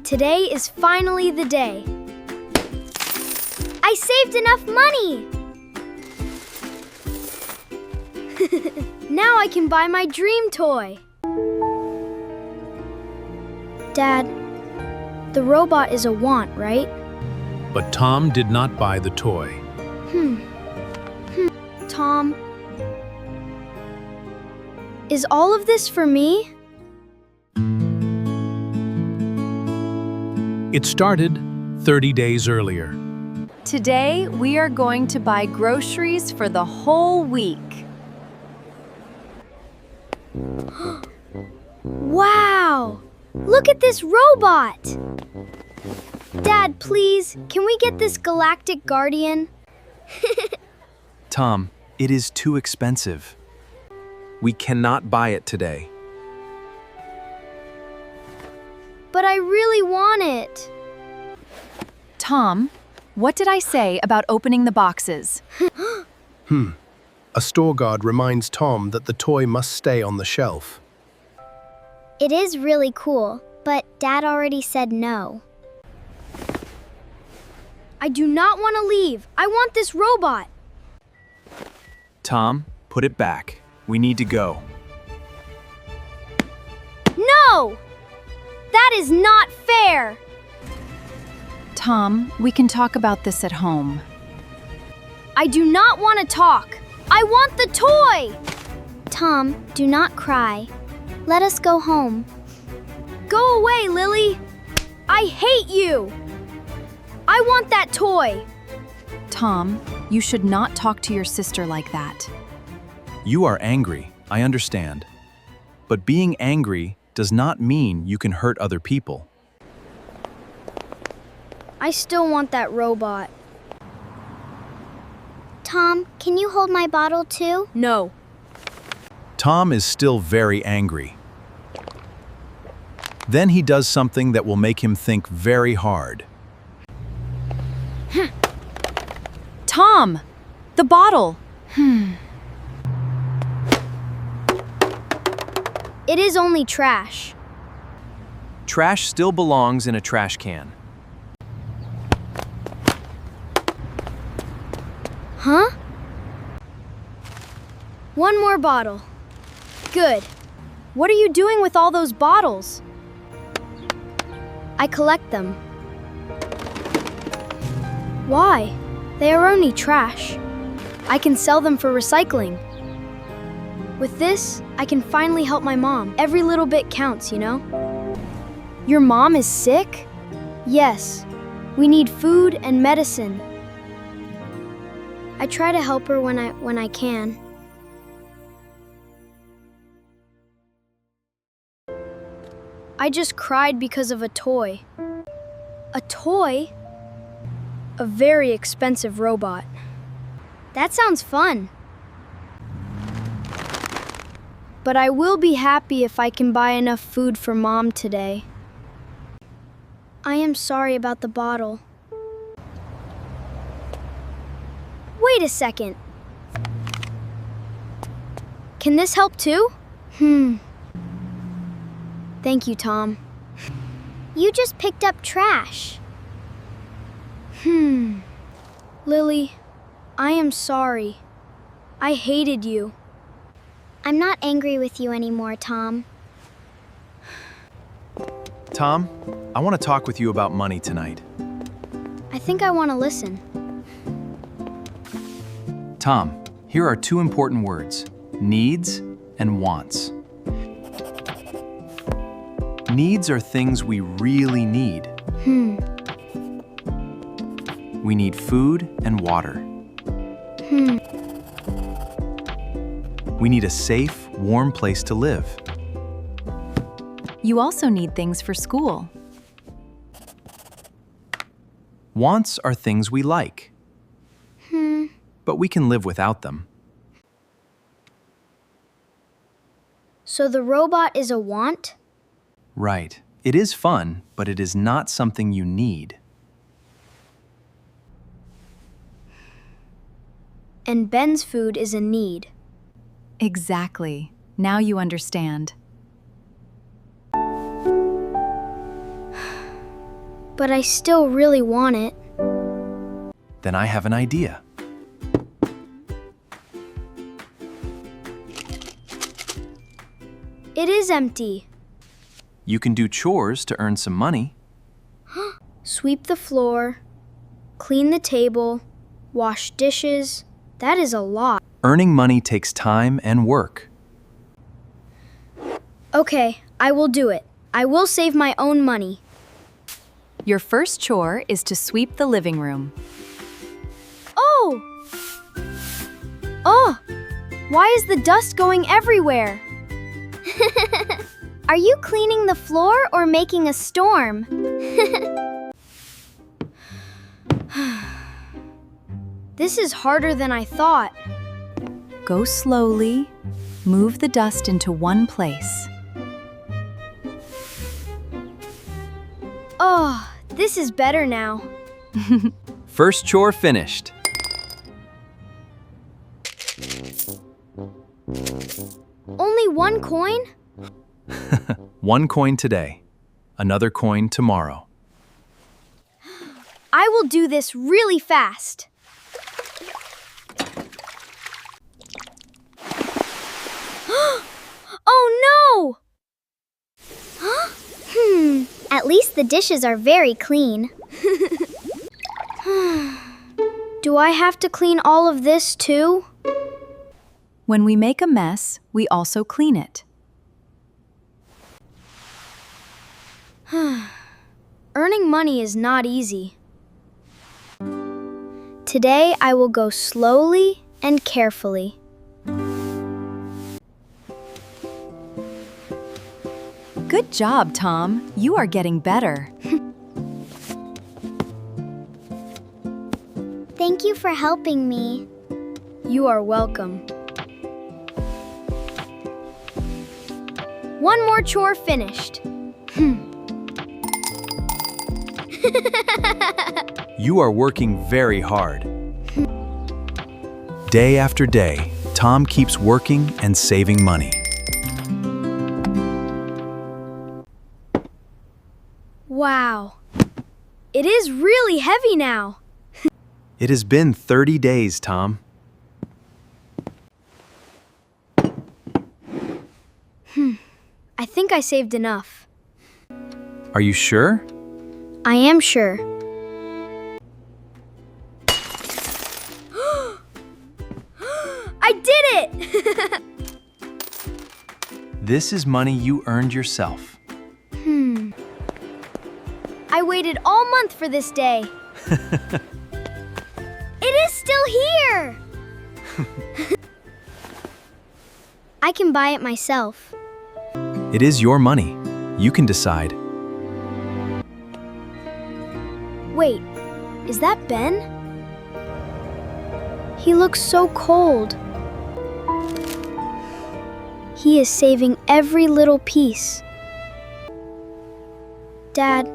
Today is finally the day. I saved enough money! Now I can buy my dream toy. Dad, the robot is a want, right? But Tom did not buy the toy. Tom, is all of this for me? It started 30 days earlier. Today, we are going to buy groceries for the whole week. Wow! Look at this robot! Dad, please, can we get this galactic guardian? Tom, it is too expensive. We cannot buy it today. But I really want it. Tom, what did I say about opening the boxes? A store guard reminds Tom that the toy must stay on the shelf. It is really cool, but Dad already said no. I do not want to leave. I want this robot. Tom, put it back. We need to go. No! That is not fair! Tom, we can talk about this at home. I do not want to talk. I want the toy! Tom, do not cry. Let us go home. Go away, Lily! I hate you! I want that toy! Tom, you should not talk to your sister like that. You are angry, I understand. But being angry does not mean you can hurt other people. I still want that robot. Tom, can you hold my bottle too? No. Tom is still very angry. Then he does something that will make him think very hard. Tom! The bottle! It is only trash. Trash still belongs in a trash can. Huh? One more bottle. Good. What are you doing with all those bottles? I collect them. Why? They are only trash. I can sell them for recycling. With this, I can finally help my mom. Every little bit counts, you know? Your mom is sick? Yes. We need food and medicine. I try to help her when I can. I just cried because of a toy. A toy? A very expensive robot. That sounds fun. But I will be happy if I can buy enough food for Mom today. I am sorry about the bottle. Wait a second. Can this help too? Thank you, Tom. You just picked up trash. Lily, I am sorry. I hated you. I'm not angry with you anymore, Tom. Tom, I want to talk with you about money tonight. I think I want to listen. Tom, here are two important words: needs and wants. Needs are things we really need. We need food and water. We need a safe, warm place to live. You also need things for school. Wants are things we like. But we can live without them. So the robot is a want? Right. It is fun, but it is not something you need. And Ben's food is a need. Exactly. Now you understand. but I still really want it. Then I have an idea. It is empty. You can do chores to earn some money. Sweep the floor, clean the table, wash dishes. That is a lot. Earning money takes time and work. Okay, I will do it. I will save my own money. Your first chore is to sweep the living room. Oh! Oh! Why is the dust going everywhere? Are you cleaning the floor or making a storm? This is harder than I thought. Go slowly. Move the dust into one place. Oh, this is better now. First chore finished. Only one coin? One coin today, another coin tomorrow. I will do this really fast. Oh no! At least the dishes are very clean. Do I have to clean all of this too? When we make a mess, we also clean it. Earning money is not easy. Today I will go slowly and carefully. Good job, Tom. You are getting better. Thank you for helping me. You are welcome. One more chore finished. You are working very hard. Day after day, Tom keeps working and saving money. Wow. It is really heavy now. It has been 30 days, Tom. I think I saved enough. Are you sure? I am sure. I did it! This is money you earned yourself. I waited all month for this day. It is still here! I can buy it myself. It is your money. You can decide. Wait, is that Ben? He looks so cold. He is saving every little piece. Dad,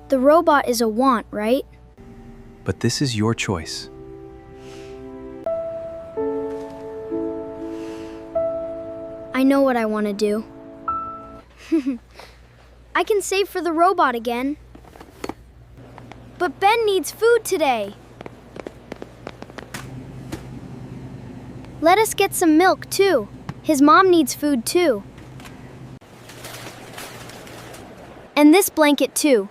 the robot is a want, right? But this is your choice. I know what I want to do. I can save for the robot again. But Ben needs food today. Let us get some milk, too. His mom needs food, too. And this blanket, too.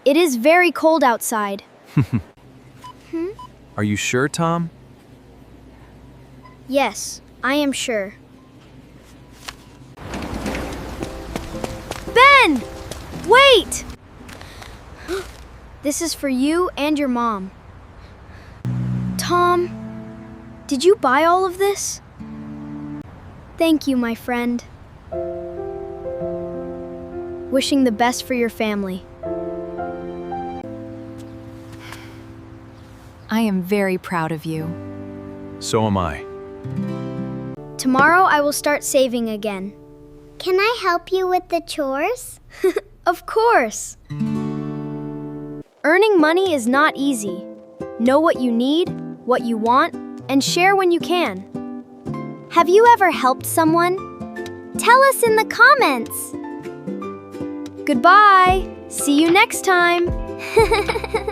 It is very cold outside. Are you sure, Tom? Yes, I am sure. Ben! Wait! This is for you and your mom. Tom, did you buy all of this? Thank you, my friend. Wishing the best for your family. I am very proud of you. So am I. Tomorrow I will start saving again. Can I help you with the chores? Of course. Earning money is not easy. Know what you need, what you want, and share when you can. Have you ever helped someone? Tell us in the comments. Goodbye. See you next time.